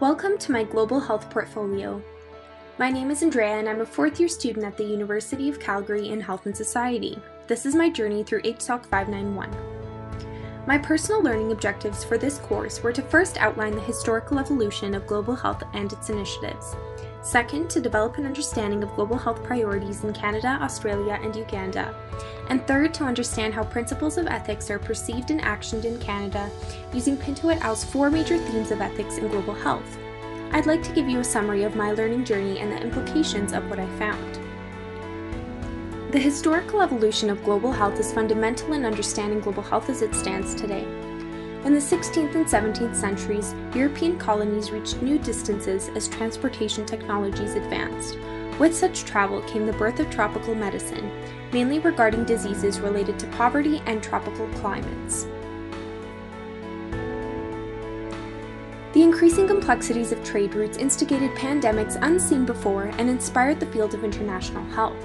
Welcome to my Global Health Portfolio. My name is Andrea and I'm a fourth-year student at the University of Calgary in Health and Society. This is my journey through HSOC 591. My personal learning objectives for this course were to first outline the historical evolution of global health and its initiatives. Second, to develop an understanding of global health priorities in Canada, Australia, and Uganda. And third, to understand how principles of ethics are perceived and actioned in Canada using Pinto et al.'s 4 major themes of ethics in global health. I'd like to give you a summary of my learning journey and the implications of what I found. The historical evolution of global health is fundamental in understanding global health as it stands today. In the 16th and 17th centuries, European colonies reached new distances as transportation technologies advanced. With such travel came the birth of tropical medicine, mainly regarding diseases related to poverty and tropical climates. The increasing complexities of trade routes instigated pandemics unseen before and inspired the field of international health.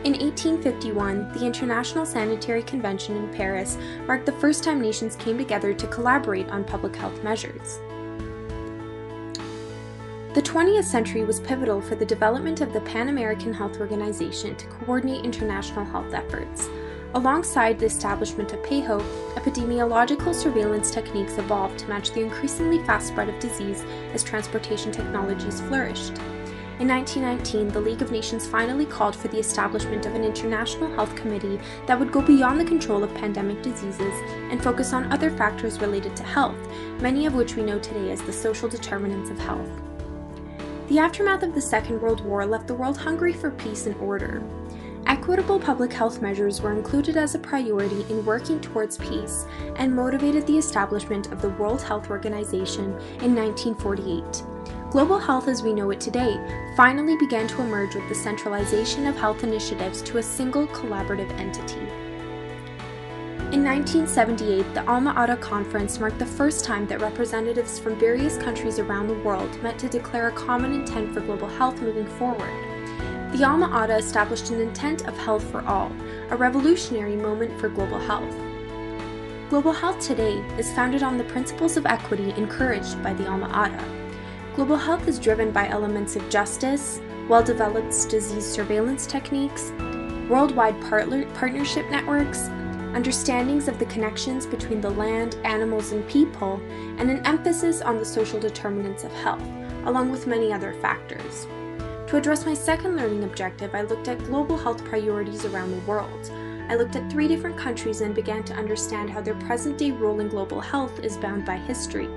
In 1851, the International Sanitary Convention in Paris marked the first time nations came together to collaborate on public health measures. The 20th century was pivotal for the development of the Pan-American Health Organization to coordinate international health efforts. Alongside the establishment of PAHO, epidemiological surveillance techniques evolved to match the increasingly fast spread of disease as transportation technologies flourished. In 1919, the League of Nations finally called for the establishment of an international health committee that would go beyond the control of pandemic diseases and focus on other factors related to health, many of which we know today as the social determinants of health. The aftermath of the Second World War left the world hungry for peace and order. Equitable public health measures were included as a priority in working towards peace and motivated the establishment of the World Health Organization in 1948. Global health as we know it today finally began to emerge with the centralization of health initiatives to a single collaborative entity. In 1978, the Alma-Ata Conference marked the first time that representatives from various countries around the world met to declare a common intent for global health moving forward. The Alma-Ata established an intent of health for all, a revolutionary moment for global health. Global health today is founded on the principles of equity encouraged by the Alma-Ata. Global health is driven by elements of justice, well-developed disease surveillance techniques, worldwide partnership networks, understandings of the connections between the land, animals, and people, and an emphasis on the social determinants of health, along with many other factors. To address my second learning objective, I looked at global health priorities around the world. I looked at 3 different countries and began to understand how their present-day role in global health is bound by history.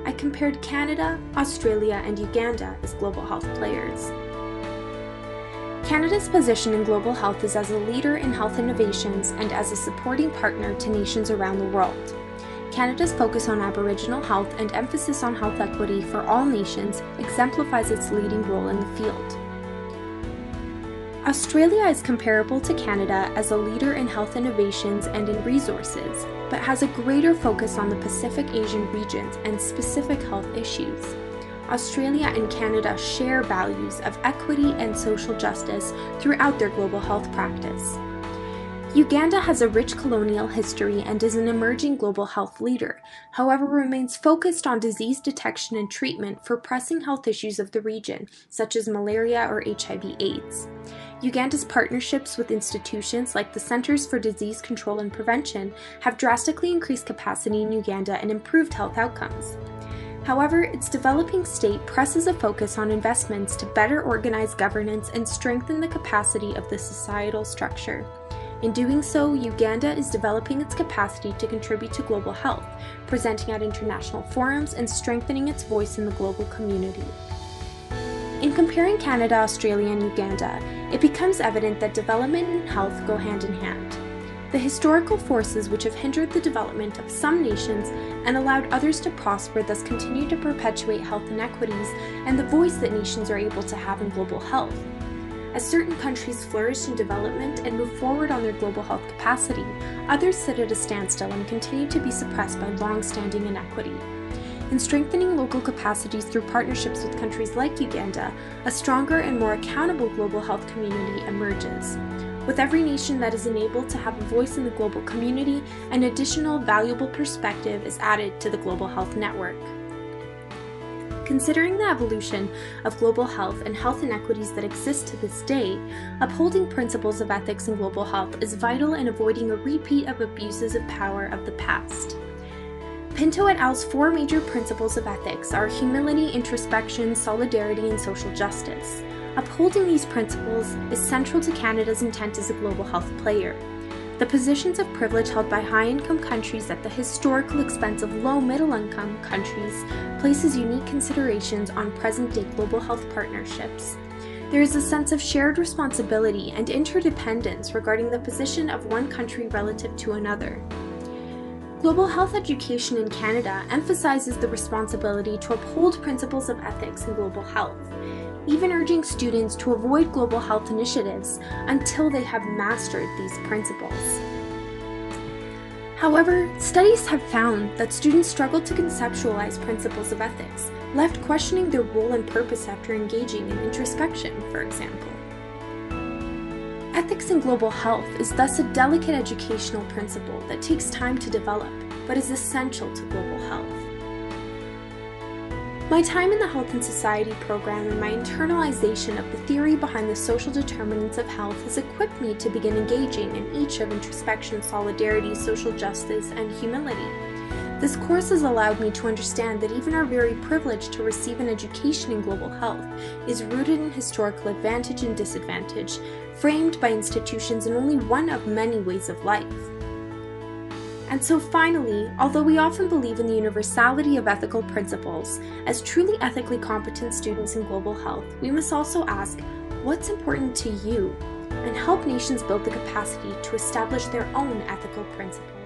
I compared Canada, Australia, and Uganda as global health players. Canada's position in global health is as a leader in health innovations and as a supporting partner to nations around the world. Canada's focus on Aboriginal health and emphasis on health equity for all nations exemplifies its leading role in the field. Australia is comparable to Canada as a leader in health innovations and in resources, but has a greater focus on the Pacific Asian regions and specific health issues. Australia and Canada share values of equity and social justice throughout their global health practice. Uganda has a rich colonial history and is an emerging global health leader, however remains focused on disease detection and treatment for pressing health issues of the region, such as malaria or HIV/AIDS. Uganda's partnerships with institutions like the Centers for Disease Control and Prevention have drastically increased capacity in Uganda and improved health outcomes. However, its developing state presses a focus on investments to better organize governance and strengthen the capacity of the societal structure. In doing so, Uganda is developing its capacity to contribute to global health, presenting at international forums and strengthening its voice in the global community. In comparing Canada, Australia, and Uganda, it becomes evident that development and health go hand in hand. The historical forces which have hindered the development of some nations and allowed others to prosper thus continue to perpetuate health inequities and the voice that nations are able to have in global health. As certain countries flourish in development and move forward on their global health capacity, others sit at a standstill and continue to be suppressed by long-standing inequity. In strengthening local capacities through partnerships with countries like Uganda, a stronger and more accountable global health community emerges. With every nation that is enabled to have a voice in the global community, an additional valuable perspective is added to the global health network. Considering the evolution of global health and health inequities that exist to this day, upholding principles of ethics in global health is vital in avoiding a repeat of abuses of power of the past. Pinto et al.'s 4 major principles of ethics are humility, introspection, solidarity, and social justice. Upholding these principles is central to Canada's intent as a global health player. The positions of privilege held by high-income countries at the historical expense of low-middle-income countries places unique considerations on present-day global health partnerships. There is a sense of shared responsibility and interdependence regarding the position of one country relative to another. Global health education in Canada emphasizes the responsibility to uphold principles of ethics in global health, even urging students to avoid global health initiatives until they have mastered these principles. However, studies have found that students struggle to conceptualize principles of ethics, left questioning their role and purpose after engaging in introspection, for example. Ethics in global health is thus a delicate educational principle that takes time to develop, but is essential to global health. My time in the Health and Society program and my internalization of the theory behind the social determinants of health has equipped me to begin engaging in each of introspection, solidarity, social justice, and humility. This course has allowed me to understand that even our very privilege to receive an education in global health is rooted in historical advantage and disadvantage, framed by institutions in only one of many ways of life. And so finally, although we often believe in the universality of ethical principles, as truly ethically competent students in global health, we must also ask, what's important to you? And help nations build the capacity to establish their own ethical principles.